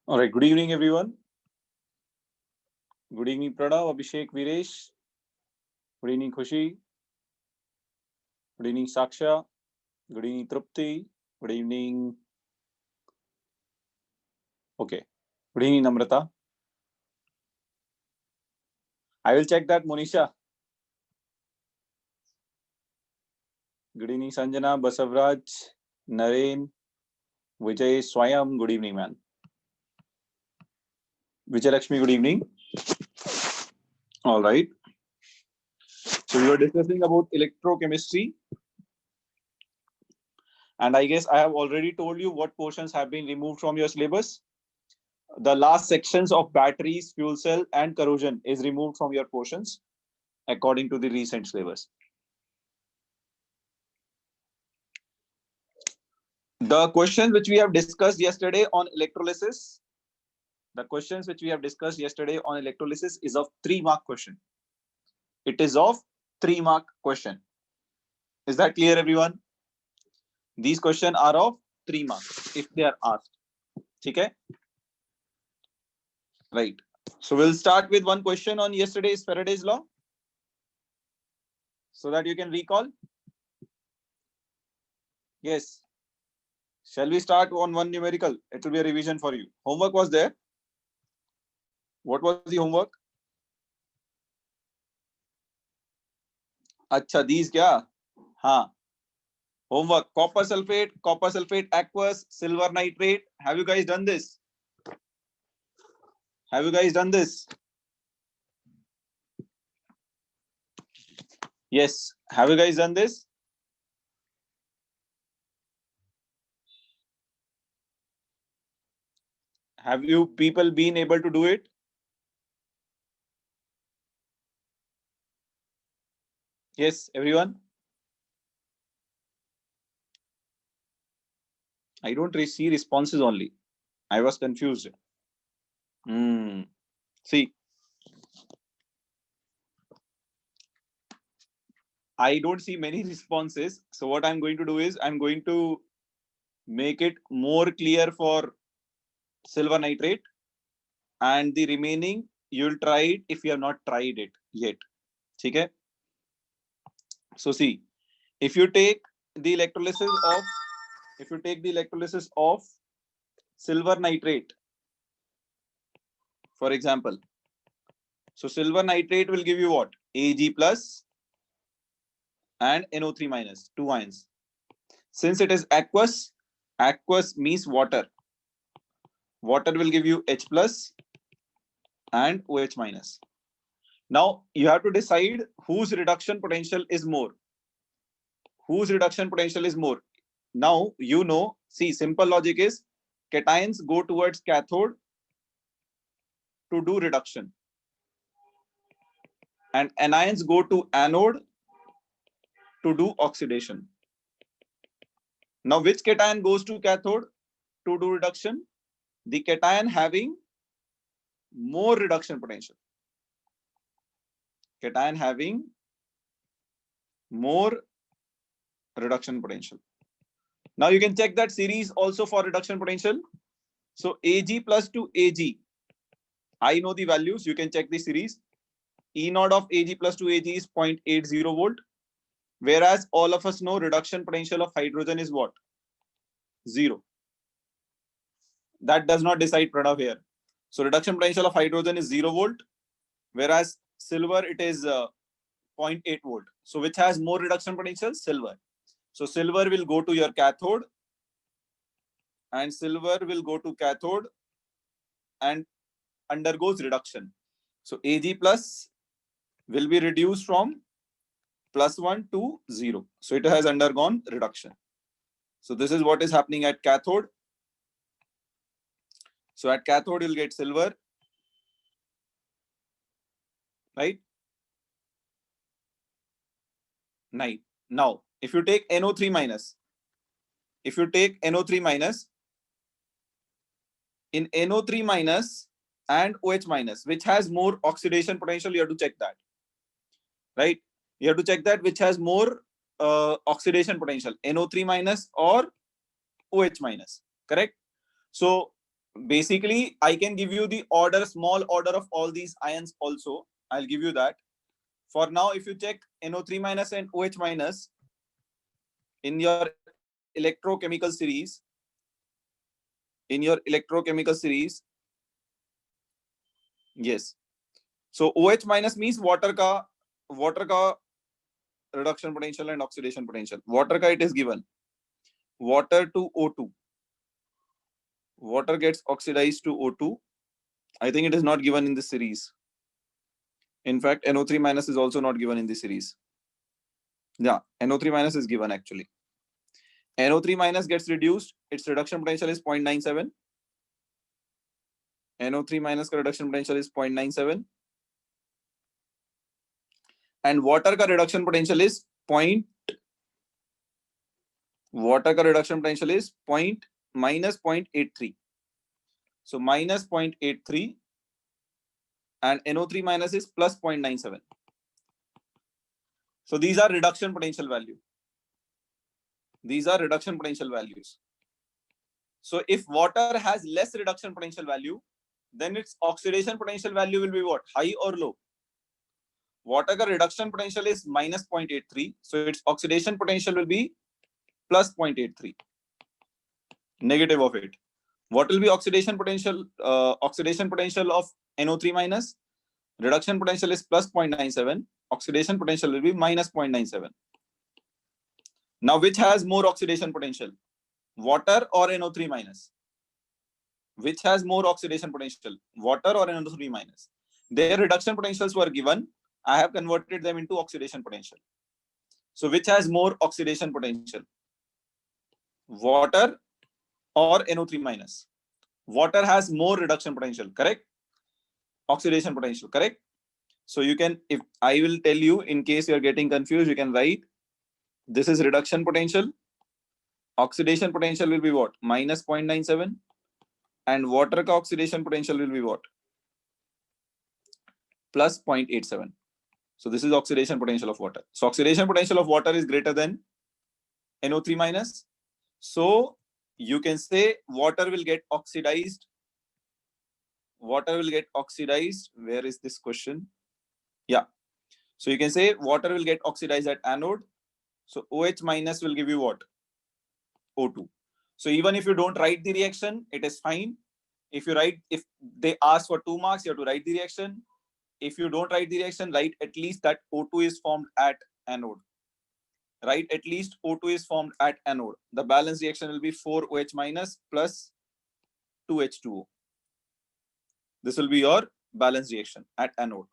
All right. Good evening, everyone. Good evening, Pranav, Abhishek, Viresh. Good evening, Khushi. Good evening, Saksha. Good evening, Trupti. Good evening. Okay. Good evening, Namrata. I will check that, Monisha. Good evening, Sanjana, Basavraj, Naren, Vijay, Swayam. Good evening, man. Vijay Lakshmi, good evening. All right. So we were discussing about electrochemistry. And I guess I have already told you what portions have been removed from your syllabus. The last sections of batteries, fuel cell, and corrosion is removed from your portions according to the recent syllabus. The questions which we have discussed yesterday on electrolysis, is of 3-mark question. It is of 3-mark question. Is that clear, everyone? These questions are of 3 marks if they are asked. Okay? Right. So we'll start with one question on yesterday's Faraday's law, so that you can recall. Yes. Shall we start on one numerical? It will be a revision for you. Homework was there. What was the homework? अच्छा, these क्या? हाँ. Homework: copper sulfate aqueous, silver nitrate. Have you guys done this? Have you guys done this? Yes. Have you guys done this? Have you people been able to do it? Yes, everyone. I don't see responses only. I was confused. See, I don't see many responses. So what I'm going to do is I'm going to make it more clear for silver nitrate, and the remaining you'll try it if you have not tried it yet. Okay? So see, if you take the electrolysis of silver nitrate, for example, so silver nitrate will give you what? Ag plus and NO3 minus, 2 ions. Since it is aqueous means water. Water will give you H plus and OH minus. Now you have to decide whose reduction potential is more. Now you know, see, simple logic is cations go towards cathode to do reduction, and anions go to anode to do oxidation. Now which cation goes to cathode to do reduction? The cation having more reduction potential. Cation having more reduction potential. Now you can check that series also for reduction potential. So Ag plus to Ag, I know the values. You can check the series. E naught of Ag plus to Ag is 0.80 volt. Whereas all of us know reduction potential of hydrogen is what? 0. That does not decide Pranav here. So reduction potential of hydrogen is 0 volt. Whereas silver, it is 0.8 volt. So which has more reduction potential? Silver. So silver will go to your cathode, and silver will go to cathode and undergoes reduction. So Ag plus will be reduced from +1 to 0. So it has undergone reduction. So this is what is happening at cathode. So at cathode, you'll get silver, right? Now, if you take NO3 minus, in NO3 minus and OH minus, which has more oxidation potential, you have to check that, right? You have to check that which has more oxidation potential, NO3 minus or OH minus, correct? So basically I can give you the order, small order of all these ions also. I'll give you that. For now, if you check NO3 minus and OH minus in your electrochemical series, yes. So OH minus means water ka reduction potential and oxidation potential. Water ka it is given. Water to O2. Water gets oxidized to O2. I think it is not given in this series. In fact, NO3 minus is also not given in this series. Yeah, NO3 minus is given actually. NO3 minus gets reduced. Its reduction potential is 0.97. NO3 minus का reduction potential is 0.97. And water का reduction potential is minus 0.83. So minus 0.83 and NO3 minus is plus 0.97. So these are reduction potential value. These are reduction potential values. So if water has less reduction potential value, then its oxidation potential value will be what? High or low? Water ka reduction potential is minus 0.83. So its oxidation potential will be plus 0.83. Negative of it. What will be oxidation potential? Oxidation potential of NO3 minus? Reduction potential is plus 0.97. Oxidation potential will be minus 0.97. Now, which has more oxidation potential? Water or NO3 minus? Which has more oxidation potential? Water or NO3 minus? Their reduction potentials were given. I have converted them into oxidation potential. So which has more oxidation potential? Water or NO3 minus? Water has more reduction potential, correct? Oxidation potential, correct? So you can, if I will tell you, in case you are getting confused, you can write, this is reduction potential. Oxidation potential will be what? Minus 0.97. And water ka oxidation potential will be what? Plus 0.87. So this is oxidation potential of water. So oxidation potential of water is greater than NO3 minus. So you can say water will get oxidized. Water will get oxidized. Where is this question? Yeah. So you can say water will get oxidized at anode. So OH minus will give you what? O2. So even if you don't write the reaction, it is fine. If they ask for 2 marks, you have to write the reaction. If you don't write the reaction, write at least that O2 is formed at anode. Right? At least O2 is formed at anode. The balance reaction will be 4OH minus plus 2H2O. This will be your balance reaction at anode.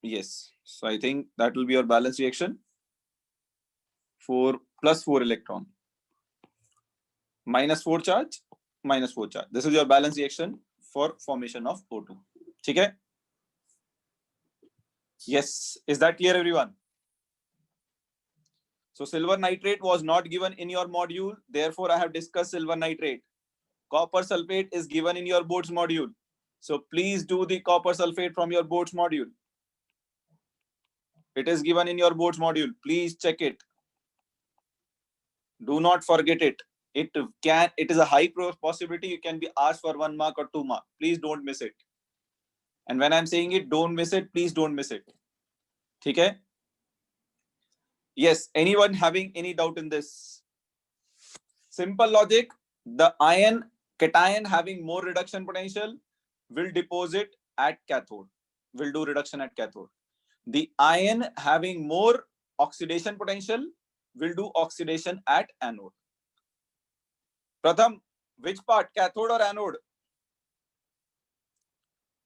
Yes. So I think that will be your balance reaction. 4 plus 4 electron. Minus 4 charge, minus 4 charge. This is your balance reaction for formation of O2. Okay? Yes. Is that clear, everyone? So silver nitrate was not given in your module. Therefore, I have discussed silver nitrate. Copper sulfate is given in your board's module. So please do the copper sulfate from your board's module. It is given in your board's module. Please check it. Do not forget it. It is a high possibility you can be asked for 1 mark or 2 mark. Please don't miss it. And when I'm saying it, don't miss it. Please don't miss it. Okay? Yes. Anyone having any doubt in this? Simple logic. The cation having more reduction potential will deposit at cathode. Will do reduction at cathode. The ion having more oxidation potential will do oxidation at anode. Pratham, which part, cathode or anode?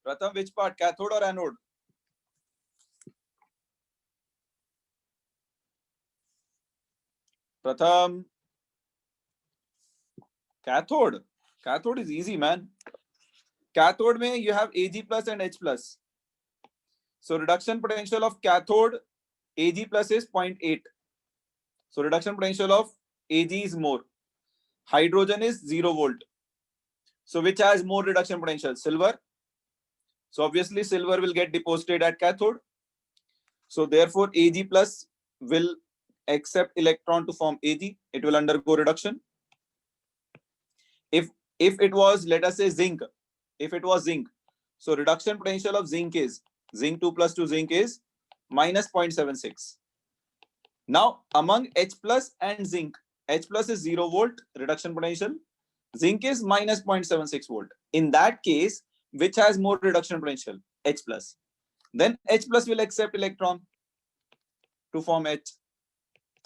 Pratham, which part, cathode or anode? Pratham, cathode. Cathode is easy, man. Cathode mein you have Ag plus and H plus. So reduction potential of cathode Ag plus is 0.8. So reduction potential of Ag is more. Hydrogen is 0 volt. So which has more reduction potential? Silver. So obviously silver will get deposited at cathode. So therefore Ag plus will accept electron to form Ag. It will undergo reduction. If If it was, let us say, zinc, if it was zinc, so reduction potential of zinc is zinc 2 plus 2 zinc is minus 0.76. Now among H plus and zinc, H plus is 0 volt reduction potential, zinc is minus 0.76 volt. In that case, which has more reduction potential? H plus. Then H plus will accept electron to form H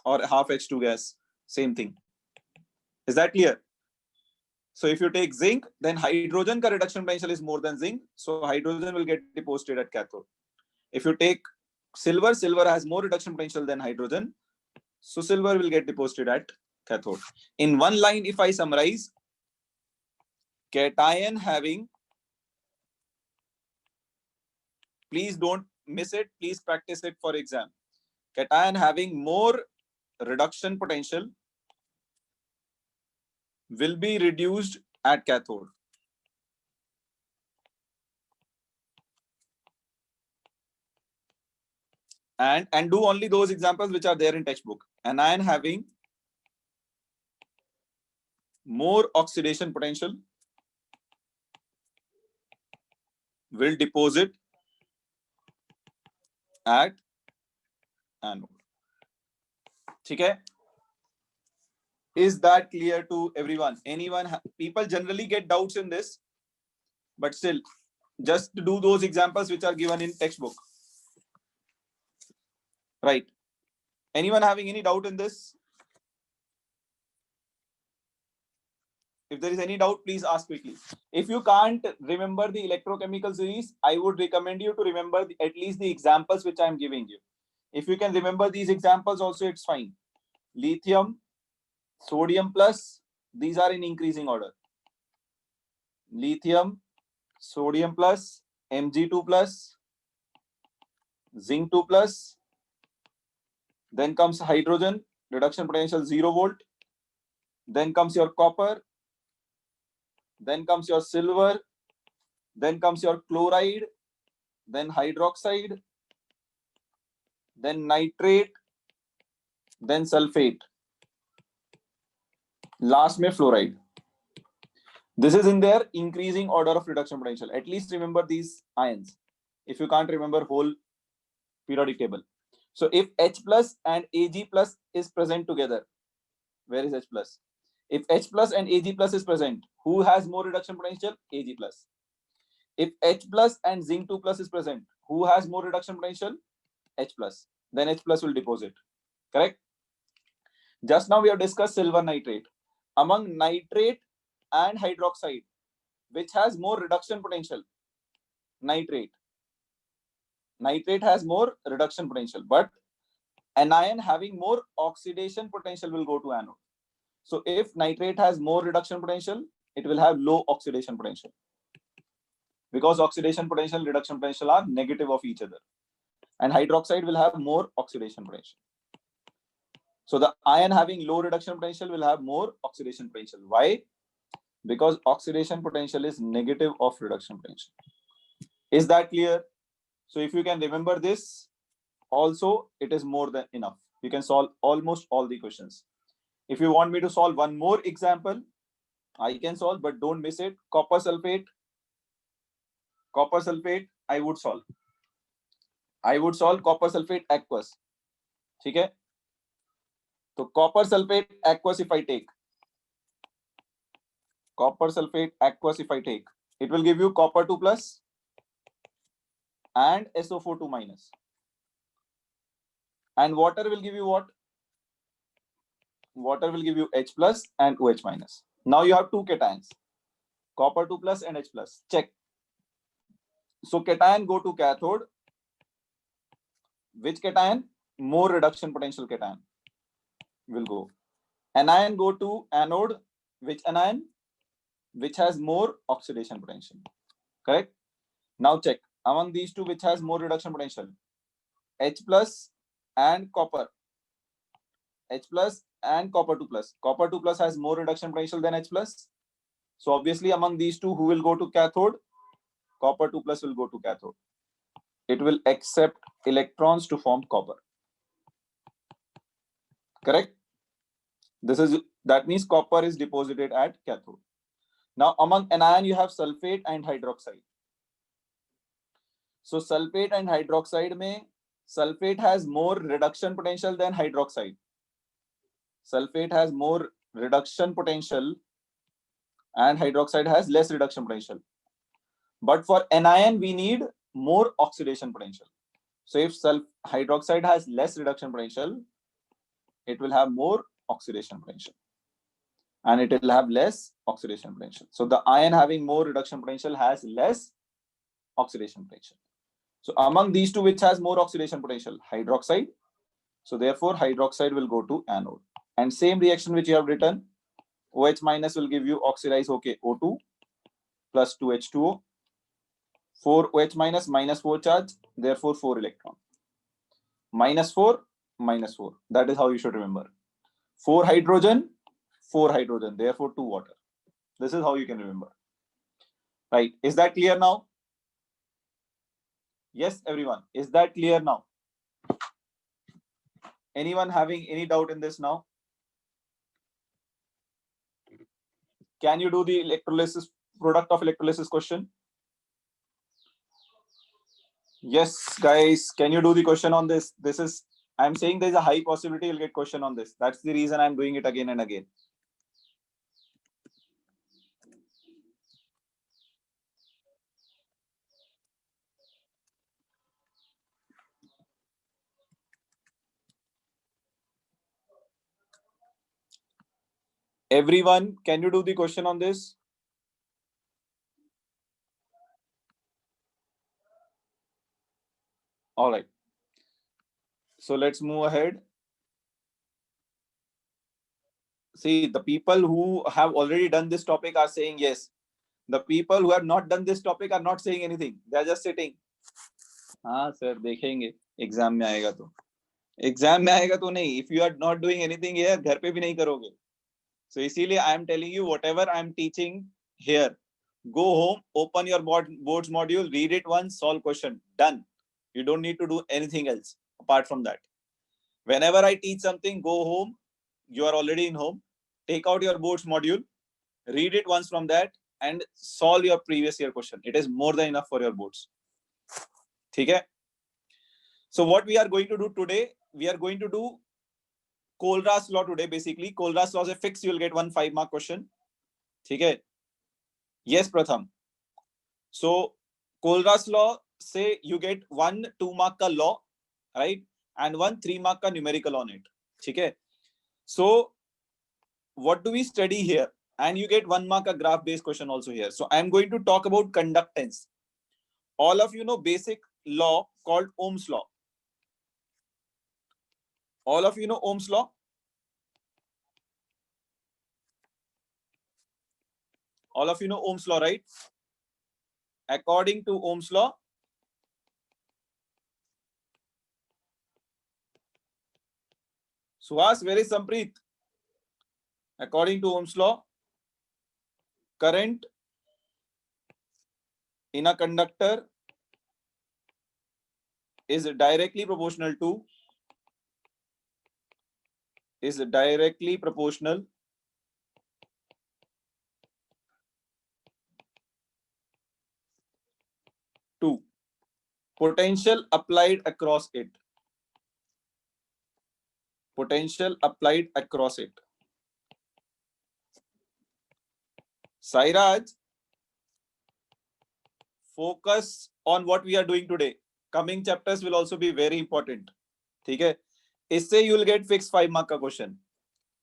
or half H2 gas. Same thing. Is that clear? So if you take zinc, then hydrogen ka reduction potential is more than zinc. So hydrogen will get deposited at cathode. If you take silver, silver has more reduction potential than hydrogen. So silver will get deposited at cathode. In one line, if I summarize, cation having, please don't miss it, please practice it for exam. Cation having more reduction potential will be reduced at cathode. And do only those examples which are there in textbook. Anion having more oxidation potential will deposit at anode. Okay? Is that clear to everyone? People generally get doubts in this, but still, just do those examples which are given in textbook. Right? Anyone having any doubt in this? If there is any doubt, please ask quickly. If you can't remember the electrochemical series, I would recommend you to remember at least the examples which I am giving you. If you can remember these examples also, it's fine. Lithium, sodium plus, these are in increasing order. Lithium, sodium plus, Mg2 plus, zinc 2 plus, then comes hydrogen, reduction potential 0 volt, then comes your copper, then comes your silver, then comes your chloride, then hydroxide, then nitrate, then sulfate, last mein fluoride. This is in their increasing order of reduction potential. At least remember these ions if you can't remember whole periodic table. So if H plus and Ag plus is present together, where is H plus? If H plus and Ag plus is present, who has more reduction potential? Ag plus. If H plus and zinc 2 plus is present, who has more reduction potential? H plus. Then H plus will deposit. Correct? Just now we have discussed silver nitrate. Among nitrate and hydroxide, which has more reduction potential? Nitrate. Nitrate has more reduction potential, but anion having more oxidation potential will go to anode. So if nitrate has more reduction potential, it will have low oxidation potential. Because oxidation potential, reduction potential are negative of each other. And hydroxide will have more oxidation potential. So the ion having low reduction potential will have more oxidation potential. Why? Because oxidation potential is negative of reduction potential. Is that clear? So if you can remember this, also it is more than enough. You can solve almost all the questions. If you want me to solve one more example, I can solve, but don't miss it. Copper sulfate, I would solve. I would solve copper sulfate aqueous. Okay? So copper sulfate aqueous, if I take copper sulfate aqueous, if I take, it will give you copper 2 plus and SO4 2 minus. And water will give you what? Water will give you H plus and OH minus. Now you have two cations, copper 2 plus and H plus. Check. So cation go to cathode. Which cation? More reduction potential cation will go. Anion go to anode. Which anion? Which has more oxidation potential. Correct? Now check. Among these two, which has more reduction potential? H plus and copper. H plus and copper 2 plus. Copper 2 plus has more reduction potential than H plus. So obviously among these two, who will go to cathode? Copper 2 plus will go to cathode. It will accept electrons to form copper. Correct? That means copper is deposited at cathode. Now among anion you have sulfate and hydroxide. So sulfate and hydroxide में sulfate has more reduction potential than hydroxide. Sulfate has more reduction potential and hydroxide has less reduction potential. But for anion we need more oxidation potential. So if hydroxide has less reduction potential, it will have more oxidation potential. And it will have less oxidation potential. So the ion having more reduction potential has less oxidation potential. So among these two, which has more oxidation potential? Hydroxide. So therefore, hydroxide will go to anode. And same reaction which you have written, OH minus will give you oxidize, okay, O2 plus 2H2O. 4 OH minus, minus 4 charge, therefore 4 electron. Minus 4, minus 4. That is how you should remember. 4 hydrogen, therefore 2 water. This is how you can remember. Right. Is that clear now? Yes, everyone. Is that clear now? Anyone having any doubt in this now? Can you do the electrolysis, product of electrolysis question? Yes, guys. Can you do the question on this? I'm saying there's a high possibility you'll get question on this. That's the reason I'm doing it again and again. Everyone, can you do the question on this? All right. So let's move ahead. See, the people who have already done this topic are saying yes. The people who have not done this topic are not saying anything. They are just sitting. हाँ sir देखेंगे exam में आएगा तो नहीं. If you are not doing anything here, घर पे भी नहीं करोगे. So इसीलिए I am telling you whatever I am teaching here. Go home, open your boards module, read it once, solve question. Done. You don't need to do anything else apart from that. Whenever I teach something, go home. You are already in home. Take out your boards module, read it once from that, and solve your previous year question. It is more than enough for your boards. Okay? So what we are going to do today, we are going to do Kohlraas law today. Basically, Kohlraas law is a fix. You will get 1 5-mark question. Okay? Yes, Pratham. So Kohlraas law, say you get 1 2-mark ka law, right? And 1 3-mark ka numerical on it. Okay? So what do we study here? And you get 1 mark a graph based question also here. So I'm going to talk about conductance. All of you know basic law called Ohm's law. All of you know Ohm's law? All of you know Ohm's law, right? According to Ohm's law, Suhas, where is Sampreet? According to Ohm's law, current in a conductor is directly proportional to potential applied across it. Potential applied across it. Sairaj, focus on what we are doing today. Coming chapters will also be very important. ठीक है? इससे you will get fixed 5 mark का question.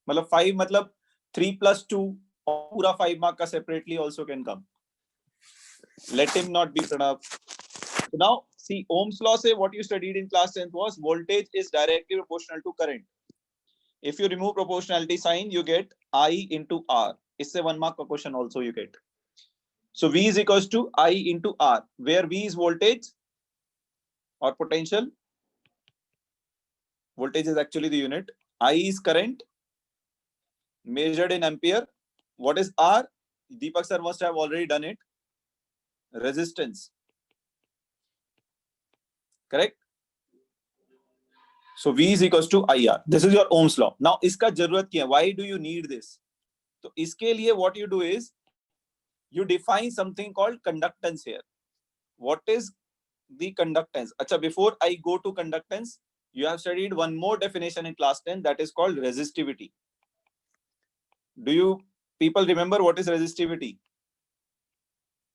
मतलब 5 मतलब 3 plus 2 और पूरा 5 mark का separately also can come. Let him not be Pranav. So now see, Ohm's law say what you studied in class 10th was voltage is directly proportional to current. If you remove proportionality sign, you get I into R. इससे 1 mark का question also you get. So V is equals to I into R, where V is voltage or potential. Voltage is actually the unit. I is current measured in ampere. What is R? Deepak sir must have already done it. Resistance. Correct? So V is equals to IR. This is your Ohm's law. Now, इसका जरूरत क्या है? Why do you need this? तो इसके लिए what you do is, you define something called conductance here. What is the conductance? Acha, before I go to conductance, you have studied one more definition in class 10, that is called resistivity. Do you people remember what is resistivity?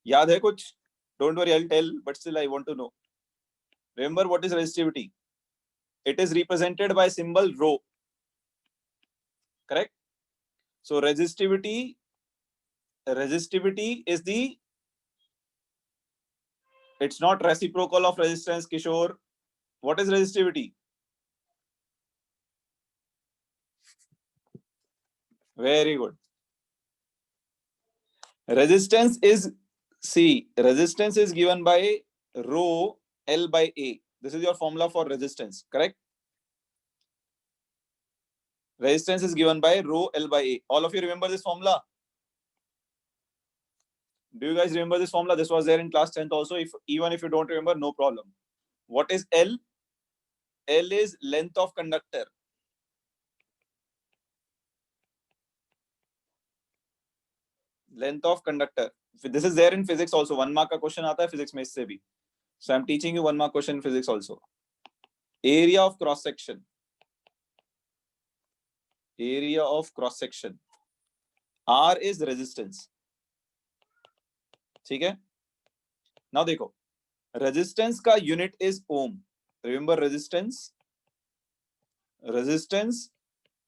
Yaad hai kuch? Don't worry, I'll tell, but still I want to know. Remember what is resistivity? It is represented by symbol rho. Correct? So resistivity is the, it's not reciprocal of resistance, Kishore. What is resistivity? Very good. Resistance is, see, resistance is given by rho L by A. This is your formula for resistance, correct? Resistance is given by rho L by A. All of you remember this formula? Do you guys remember this formula? This was there in class 10th also. Even if you don't remember, no problem. What is L? L is length of conductor. Length of conductor. This is there in physics also. 1 mark का question आता है physics में इससे भी. So I'm teaching you 1 mark question in physics also. Area of cross section. Area of cross section. R is resistance. ठीक है? Now देखो, resistance का unit is ohm. Remember resistance? Resistance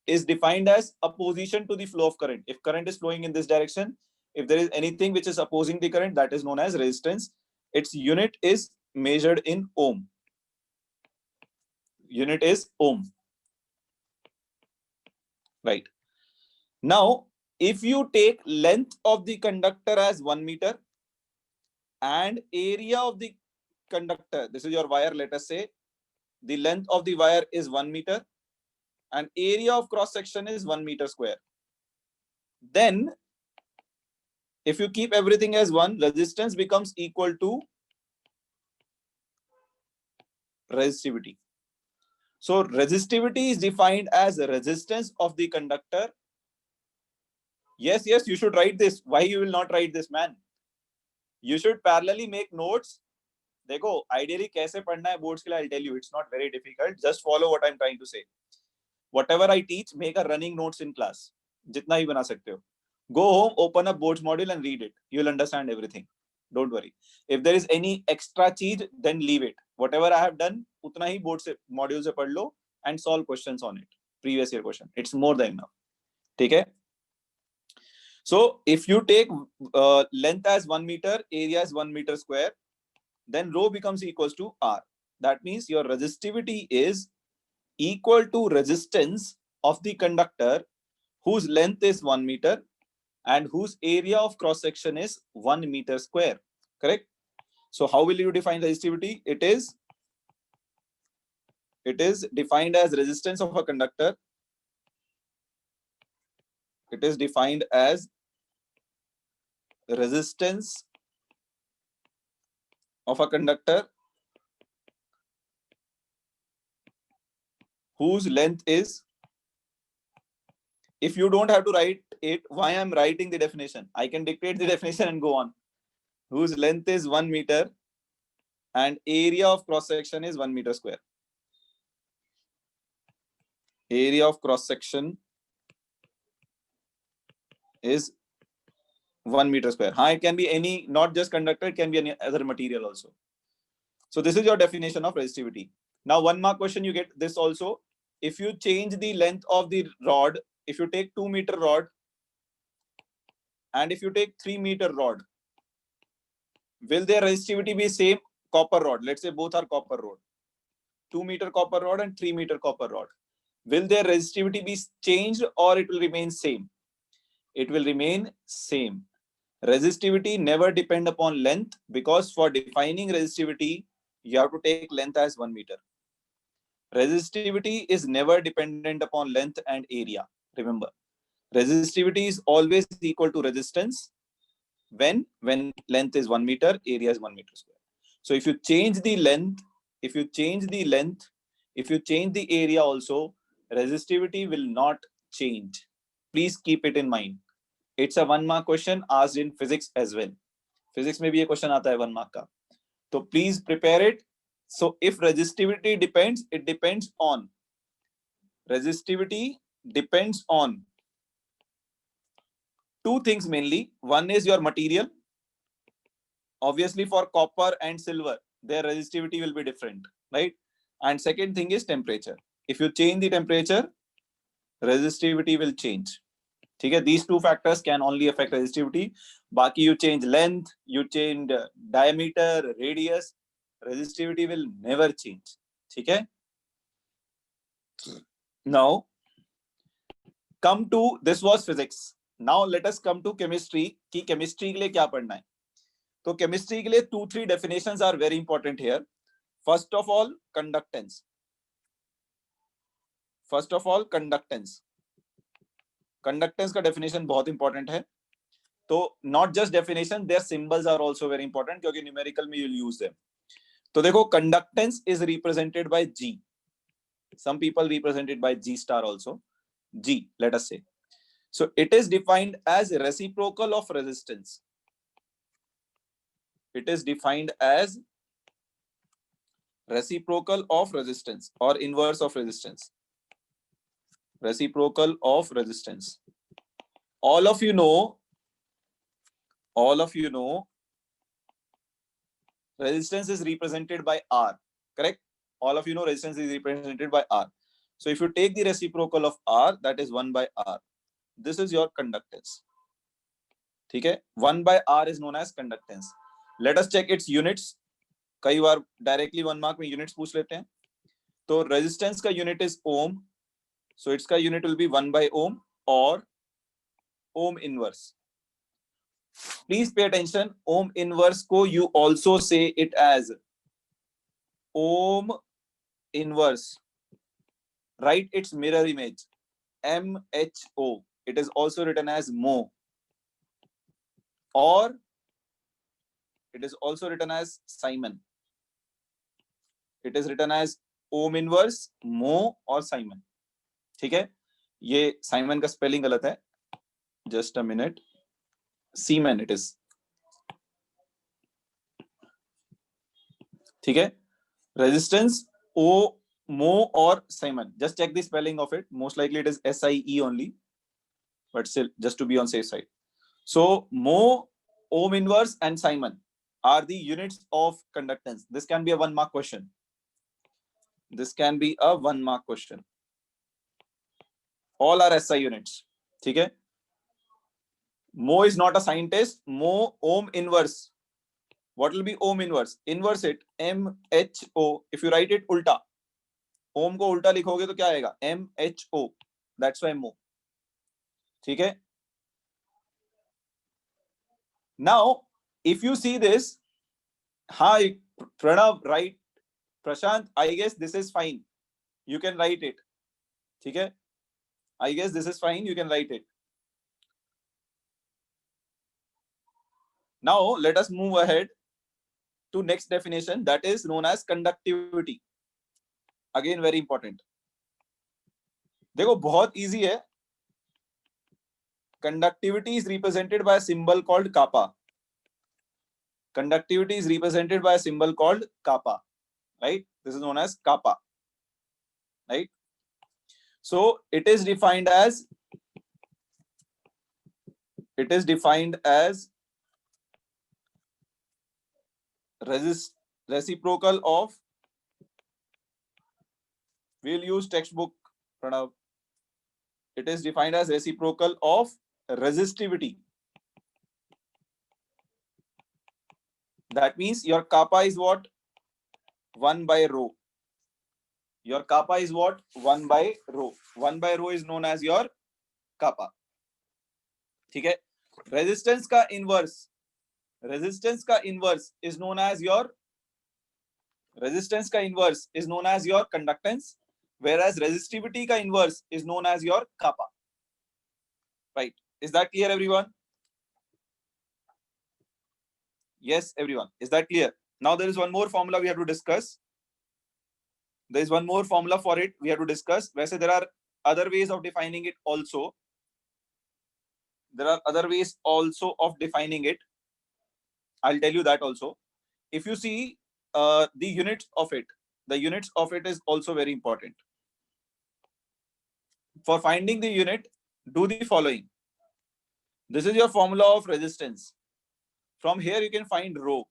is defined as opposition to the flow of current. If current is flowing in this direction, if there is anything which is opposing the current, that is known as resistance. Its unit is measured in ohm. Unit is ohm. Right. Now, if you take length of the conductor as 1 meter and area of the conductor, this is your wire, let us say, the length of the wire is 1 meter and area of cross section is 1 meter square. Then, if you keep everything as 1, resistance becomes equal to resistivity. So resistivity is defined as resistance of the conductor. Yes, you should write this. Why you will not write this, man? You should parallelly make notes. देखो, ideally कैसे पढ़ना है boards के लिए, I'll tell you. It's not very difficult. Just follow what I'm trying to say. Whatever I teach, make a running notes in class. जितना ही बना सकते हो. Go home, open up boards module and read it. You'll understand everything. Don't worry. If there is any extra cheese, then leave it. Whatever I have done, उतना ही board से module से पढ़ लो and solve questions on it. Previous year question. It's more than enough. ठीक है? So if you take length as 1 meter, area as 1 meter square, then rho becomes equals to R. That means your resistivity is equal to resistance of the conductor whose length is 1 meter and whose area of cross section is 1 meter square. Correct? So how will you define resistivity? It is defined as resistance of a conductor. It is defined as resistance of a conductor whose length is, if you don't have to write it, why I'm writing the definition? I can dictate the definition and go on. Whose length is 1 meter and area of cross section is 1 meter square. Area of cross section is 1 meter square. It can be any, not just conductor, it can be any other material also. So this is your definition of resistivity. Now 1 mark question you get this also. If you change the length of the rod, if you take 2 meter rod and if you take 3 meter rod, will their resistivity be same? Copper rod, let's say both are copper rod, 2 meter copper rod and 3 meter copper rod. Will their resistivity be changed or it will remain same? It will remain same. Resistivity never depend upon length, because for defining resistivity, you have to take length as 1 meter. Resistivity is never dependent upon length and area. Remember, resistivity is always equal to resistance when length is 1 meter, area is 1 meter square. So if you change the length, if you change the area also, resistivity will not change. Please keep it in mind. It's a 1 mark question asked in physics as well. Physics में भी ये question आता है 1 mark का. So please prepare it. So if resistivity depends, it depends on two things mainly. One is your material. Obviously for copper and silver, their resistivity will be different, right? And second thing is temperature. If you change the temperature, resistivity will change. Okay, these two factors can only affect resistivity. Baki you change length, you change diameter, radius, resistivity will never change. Okay. Now come to, this was physics. Now let us come to chemistry. कि chemistry के लिए क्या पढ़ना है? तो chemistry के लिए 2-3 definitions are very important here. First of all, conductance. Conductance का definition बहुत important है. तो not just definition, their symbols are also very important क्योंकि numerical में you'll use them. तो देखो conductance is represented by G. Some people represent it by G star also. G, let us say. So it is defined as reciprocal of resistance. It is defined as reciprocal of resistance or inverse of resistance. Reciprocal of resistance. All of you know resistance is represented by R, correct? All of you know resistance is represented by R. So if you take the reciprocal of R, that is 1 by R. This is your conductance. Okay? 1 by R is known as conductance. Let us check its units. कई बार directly 1 mark में units पूछ लेते हैं. तो resistance का unit is ohm. So its का unit will be 1 by ohm or ohm inverse. Please pay attention. Ohm inverse को you also say it as ohm inverse. Write its mirror image. MHO. It is also written as mho. Or it is also written as Simon. It is written as ohm inverse, mho or Simon. ठीक है? ये Simon का spelling गलत है. Just a minute. Seaman it is. ठीक है? Resistance O, mho or Simon. Just check the spelling of it. Most likely it is SIE only. But still, just to be on safe side. So mho, ohm inverse and Simon are the units of conductance. This can be a 1 mark question. All are SI units. Okay? Mho is not a scientist. Mho, ohm inverse. What will be ohm inverse? Inverse it. MHO. If you write it ulta, ohm को उल्टा लिखोगे तो क्या आएगा? MHO. That's why mho. Okay? Now, if you see this, hi Pranav, right? Prashant, I guess this is fine. You can write it. Okay? I guess this is fine. You can write it. Now, let us move ahead to next definition, that is known as conductivity. Again, very important. देखो बहुत easy है. Conductivity is represented by a symbol called kappa. Conductivity is represented by a symbol called kappa. Right? This is known as kappa. Right? So it is defined as reciprocal of, we'll use textbook, Pranav. It is defined as reciprocal of resistivity. That means your kappa is what? 1 by rho. Your kappa is what? 1 by rho. 1 by rho is known as your kappa. ठीक है? Resistance का inverse is known as your conductance, whereas resistivity का inverse is known as your kappa. Right? Is that clear, everyone? Yes, everyone. Is that clear? Now there is one more formula we have to discuss. There is one more formula for it we have to discuss. वैसे there are other ways of defining it also. There are other ways also of defining it. I'll tell you that also. If you see the units of it, the units of it is also very important. For finding the unit, do the following. This is your formula of resistance. From here you can find rho.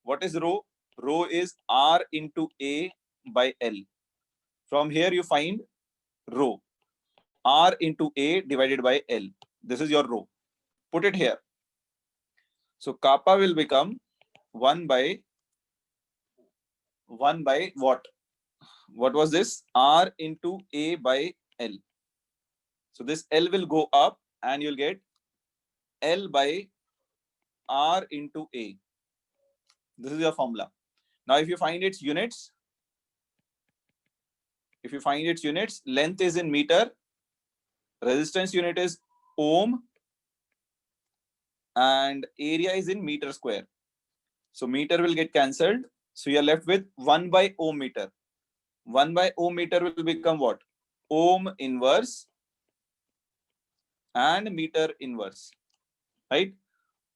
What is rho? Rho is R into A by L. From here you find rho. R into A divided by L. This is your rho. Put it here. So kappa will become 1 by what? What was this? R into A by L. So this L will go up and you'll get L by R into A. This is your formula. Now, if you find its units, length is in meter, resistance unit is ohm, and area is in meter square. So meter will get cancelled. So you're left with 1 by ohm meter. 1 by ohm meter will become what? Ohm inverse and meter inverse, right?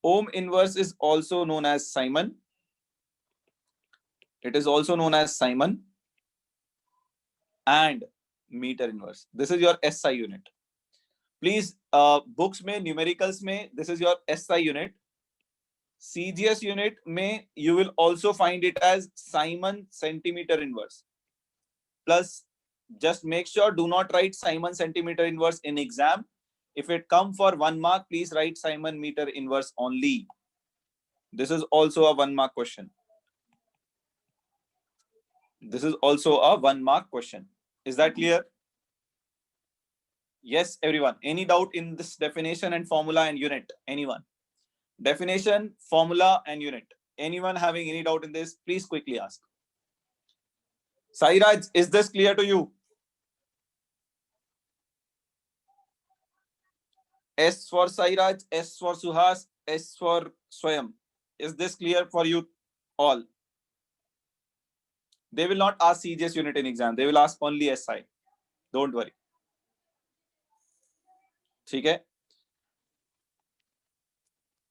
Ohm inverse is also known as Simon. It is also known as Simon and meter inverse. This is your SI unit. Please, books में, numericals में, this is your SI unit. CGS unit में, you will also find it as Simon centimeter inverse. Plus, just make sure do not write Simon centimeter inverse in exam. If it come for 1 mark, please write Simon meter inverse only. This is also a 1 mark question. This is also a 1 mark question. Is that clear? Yes, everyone. Any doubt in this definition and formula and unit? Anyone? Definition, formula, and unit. Anyone having any doubt in this? Please quickly ask. Sairaj, is this clear to you? S for Sairaj, S for Suhas, S for Swayam. Is this clear for you all? They will not ask CGS unit in exam. They will ask only SI. Don't worry. Okay.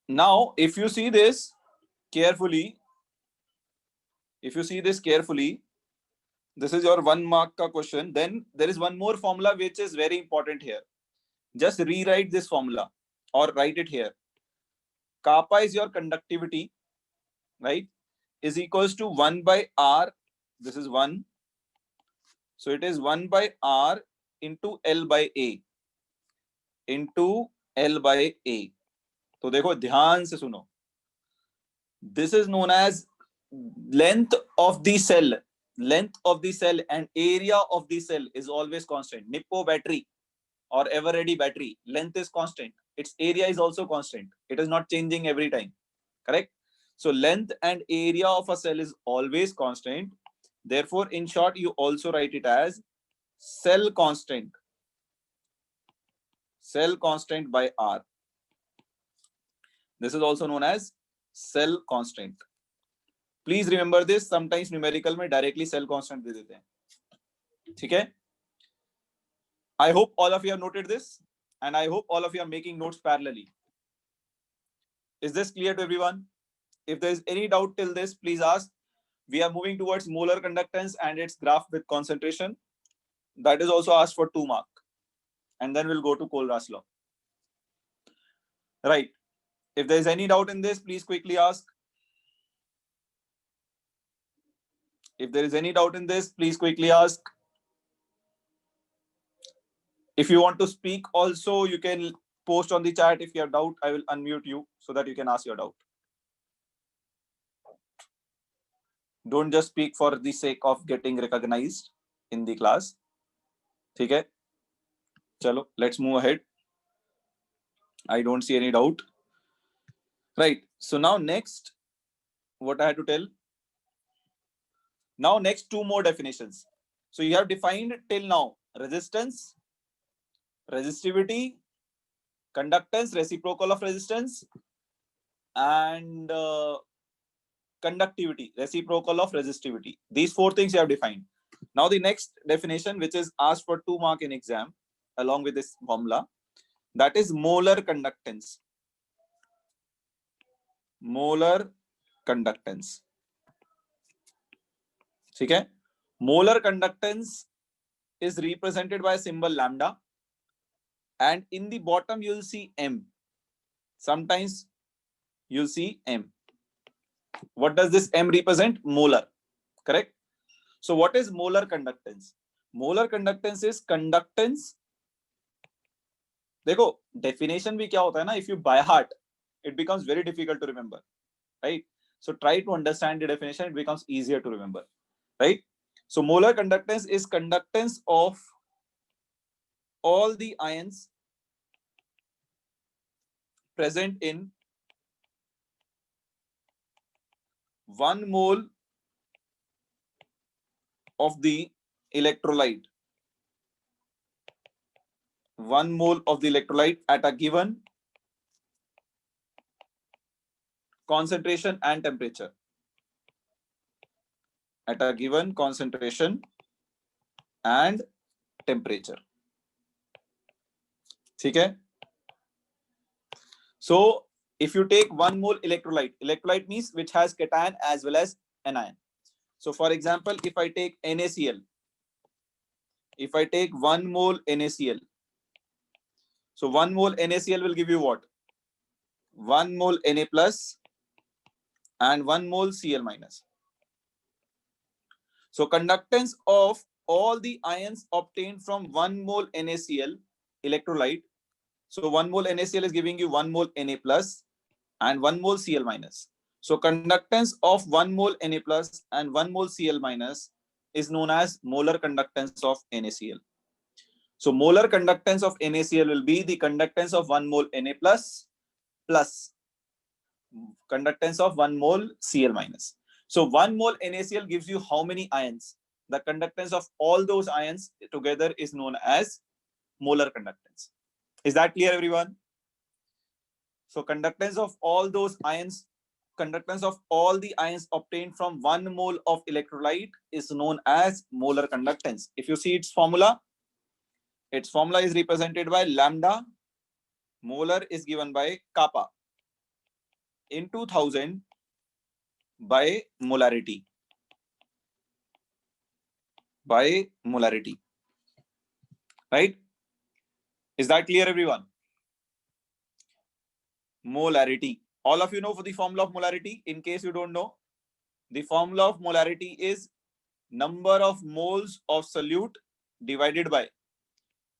Now, if you see this carefully, this is your 1 mark ka question. Then there is one more formula which is very important here. Just rewrite this formula or write it here. Kappa is your conductivity, right? Is equals to 1 by R. This is 1. So it is 1 by R into L by A. Into L by A. तो देखो ध्यान से सुनो. This is known as length of the cell. Length of the cell and area of the cell is always constant. Nippo battery or Eveready battery, length is constant. Its area is also constant. It is not changing every time. Correct? So length and area of a cell is always constant. Therefore, in short, you also write it as cell constant. Cell constant by R. This is also known as cell constant. Please remember this. Sometimes numerical में directly cell constant दे देते हैं. ठीक है? I hope all of you have noted this, and I hope all of you are making notes parallelly. Is this clear to everyone? If there is any doubt till this, please ask. We are moving towards molar conductance and its graph with concentration. That is also asked for 2 mark. And then we'll go to Kohlraasch law. Right. If there is any doubt in this, please quickly ask. If there is any doubt in this, please quickly ask. If you want to speak also, you can post on the chat. If you have doubt, I will unmute you so that you can ask your doubt. Don't just speak for the sake of getting recognized in the class. Okay? Chalo, let's move ahead. I don't see any doubt. Right. So now next, what I had to tell. Now next 2 more definitions. So you have defined till now resistance, resistivity, conductance, reciprocal of resistance, and conductivity, reciprocal of resistivity. These 4 things you have defined. Now the next definition, which is asked for 2 mark in exam, along with this formula. That is molar conductance. Molar conductance. Okay? Molar conductance is represented by a symbol lambda, and in the bottom you'll see M. Sometimes you'll see M. What does this M represent? Molar. Correct? So what is molar conductance? Molar conductance is conductance. देखो definition भी क्या होता है ना, if you by heart it becomes very difficult to remember, right? So try to understand the definition, it becomes easier to remember, right? So molar conductance is conductance of all the ions present in 1 mole of the electrolyte. 1 mole of the electrolyte at a given concentration and temperature. At a given concentration and temperature. Okay? So if you take 1 mole electrolyte, electrolyte means which has cation as well as anion. So for example, if I take NaCl, if I take 1 mole NaCl, so 1 mole NaCl will give you what? 1 mole Na plus and 1 mole Cl minus. So conductance of all the ions obtained from 1 mole NaCl electrolyte. So 1 mole NaCl is giving you 1 mole Na plus and 1 mole Cl minus. So conductance of 1 mole Na plus and 1 mole Cl minus is known as molar conductance of NaCl. So molar conductance of NaCl will be the conductance of 1 mole Na plus conductance of 1 mole Cl minus. So 1 mole NaCl gives you how many ions? The conductance of all those ions together is known as molar conductance. Is that clear, everyone? So conductance of all those ions, conductance of all the ions obtained from 1 mole of electrolyte is known as molar conductance. If you see its formula is represented by lambda. Molar is given by kappa into 1000 by molarity. By molarity. Right? Is that clear, everyone? Molarity. All of you know for the formula of molarity. In case you don't know, the formula of molarity is number of moles of solute divided by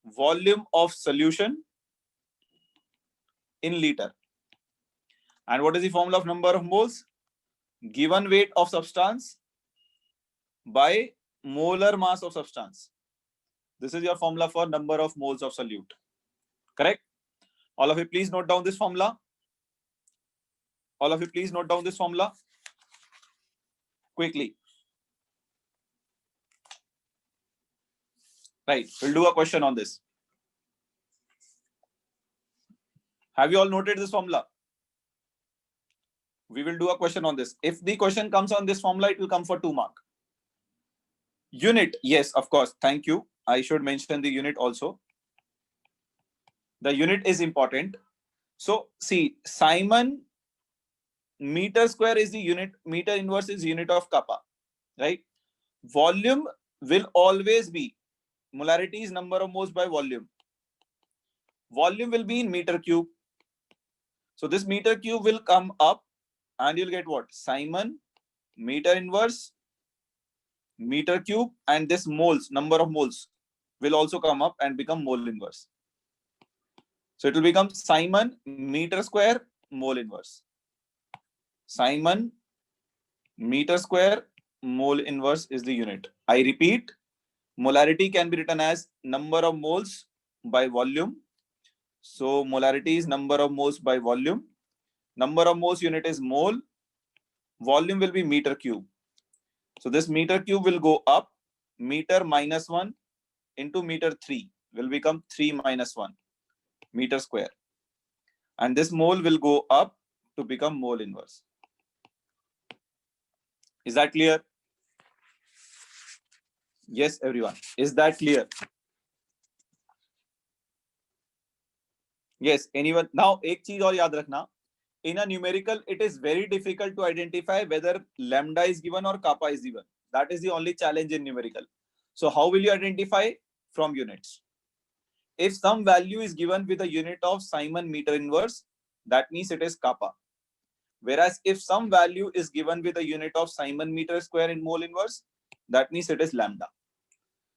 volume of solution in liter. And what is the formula of number of moles? Given weight of substance by molar mass of substance. This is your formula for number of moles of solute. Correct? All of you please note down this formula. All of you please note down this formula quickly. Right, we'll do a question on this. Have you all noted this formula? We will do a question on this. If the question comes on this formula, it will come for 2 marks. Unit, yes, of course. Thank you. I should mention the unit also. The unit is important. So see, Simon meter square is the unit, meter inverse is unit of kappa, right? Volume will always be, molarity is number of moles by volume. Volume will be in meter cube. So this meter cube will come up and you'll get what? Simon meter inverse meter cube, and this moles, number of moles will also come up and become mole inverse. So it will become Simon meter square mole inverse. Simon meter square mole inverse is the unit. I repeat, molarity can be written as number of moles by volume. So molarity is number of moles by volume. Number of moles unit is mole. Volume will be meter cube. So this meter cube will go up. Meter minus 1 into meter 3 will become 3 minus 1 meter square. And this mole will go up to become mole inverse. Is that clear? Yes, everyone. Is that clear? Yes, anyone. Now एक चीज और याद रखना, in a numerical it is very difficult to identify whether lambda is given or kappa is given. That is the only challenge in numerical. So how will you identify? From units. If some value is given with a unit of Simon meter inverse, that means it is kappa. Whereas if some value is given with a unit of Simon meter square in mole inverse, that means it is lambda.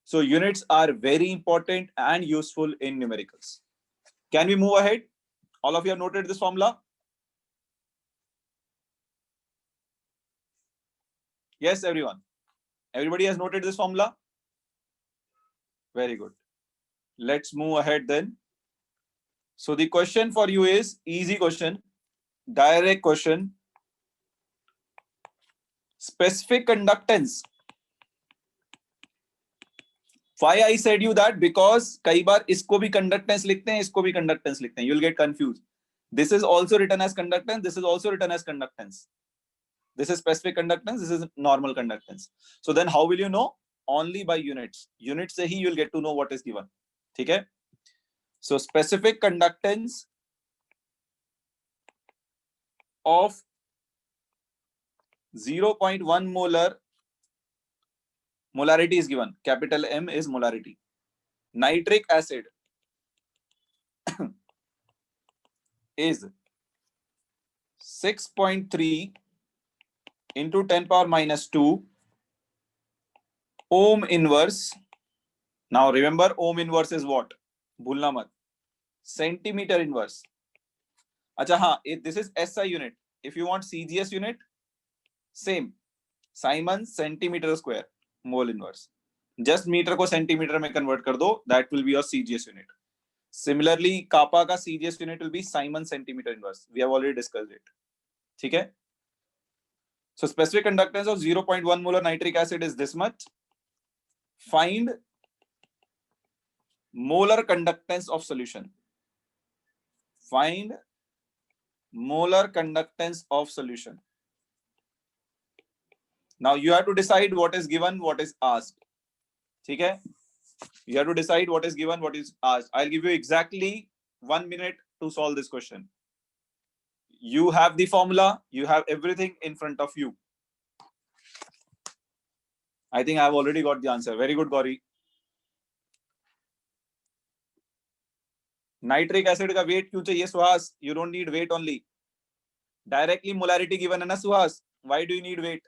So units are very important and useful in numericals. Can we move ahead? All of you have noted this formula? Yes, everyone. Everybody has noted this formula? Very good. Let's move ahead then. So the question for you is easy question, direct question. Specific conductance. Why I said you that? Because कई बार इसको भी conductance लिखते हैं, इसको भी conductance लिखते हैं. You'll get confused. This is also written as conductance. This is also written as conductance. This is specific conductance. This is normal conductance. So then how will you know? Only by units. Units से ही you'll get to know what is given. ठीक है? So specific conductance of 0.1 molar molarity is given. Capital M is molarity. Nitric acid is 6.3 into 10 power minus 2 ohm inverse. Now remember, ohm inverse is what? भूलना मत. Centimeter inverse. अच्छा हाँ, this is SI unit. If you want CGS unit, same. Simon centimeter square mole inverse. Just meter को centimeter में convert कर दो. That will be your CGS unit. Similarly, kappa का CGS unit will be Simon centimeter inverse. We have already discussed it. ठीक है? So specific conductance of 0.1 molar nitric acid is this much. Find molar conductance of solution. Find molar conductance of solution. Now you have to decide what is given, what is asked. ठीक है? You have to decide what is given, what is asked. I'll give you exactly 1 minute to solve this question. You have the formula, you have everything in front of you. I think I've already got the answer. Very good, Gauri. Nitric acid का weight क्यों चाहिए Suhas? You don't need weight only. Directly molarity given है ना Suhas. Why do you need weight?